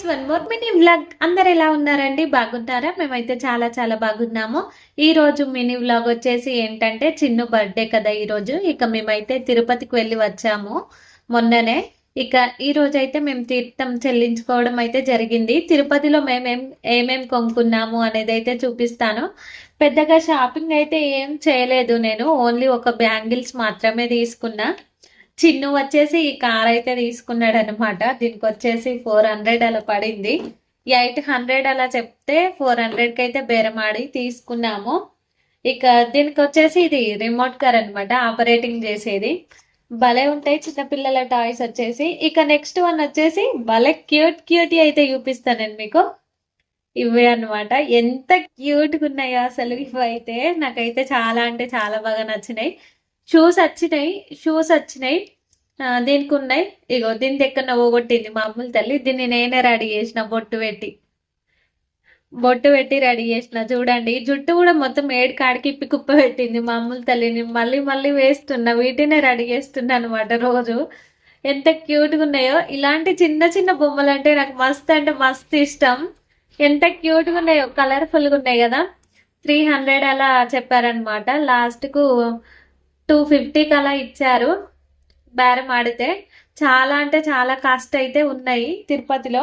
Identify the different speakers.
Speaker 1: Guys, one more mini vlog. అందరు ఎలా ఉన్నారండి? బాగున్నారా? మేమైతే చాలా చాలా బాగున్నాము. ఈ రోజు మినీ వ్లాగ్ వచ్చేసి ఏంటంటే చిన్ను బర్త్డే కదా ఈ రోజు. ఇక మేమైతే తిరుపతికి వెళ్ళి వచ్చాము మొన్ననే. ఇక ఈ రోజు అయితే మేము తీర్థం చెల్లించుకోవడం అయితే జరిగింది. తిరుపతిలో ఏమేం కొనుక్కున్నాము అనేది అయితే చూపిస్తాను. పెద్దగా షాపింగ్ అయితే ఏం చేయలేదు నేను. ఓన్లీ ఒక బ్యాంగిల్స్ మాత్రమే తీసుకున్నా. చిన్ను వచ్చేసి ఈ కార్ అయితే తీసుకున్నాడు అనమాట. దీనికి వచ్చేసి 400 అలా పడింది. 800 అలా చెప్తే 400కి అయితే బేరమాడి తీసుకున్నాము. ఇక దీనికి వచ్చేసి ఇది రిమోట్ కార్ అనమాట, ఆపరేటింగ్ చేసేది. భలే ఉంటాయి చిన్నపిల్లల టాయ్స్ వచ్చేసి. ఇక నెక్స్ట్ వన్ వచ్చేసి భలే క్యూట్ అయితే చూపిస్తాను మీకు. ఇవే అనమాట. ఎంత క్యూట్గా ఉన్నాయో అసలు ఇవైతే. నాకైతే చాలా అంటే చాలా బాగా నచ్చినాయి. షూస్ వచ్చినాయి దీనికి ఉన్నాయి. ఇగో దీని దగ్గర పోగొట్టింది మామూలు తల్లి. దీన్ని నేనే రెడీ చేసిన, బొట్టు పెట్టి రెడీ చేసిన. చూడండి, జుట్టు కూడా మొత్తం ఏడు కాడికి ఇప్పి కుప్ప పెట్టింది మామూలు తల్లిని. మళ్ళీ వేస్తున్నా, వీటినే రెడీ చేస్తున్నా అనమాట రోజు. ఎంత క్యూట్గా ఉన్నాయో. ఇలాంటి చిన్న చిన్న బొమ్మలు అంటే నాకు మస్తు అంటే మస్తు ఇష్టం. ఎంత క్యూట్గా ఉన్నాయో, కలర్ఫుల్గా ఉన్నాయి కదా. 300 అలా చెప్పారనమాట. లాస్ట్కు 250కి అలా ఇచ్చారు బేరం ఆడితే. చాలా అంటే చాలా కాస్ట్ అయితే ఉన్నాయి తిరుపతిలో.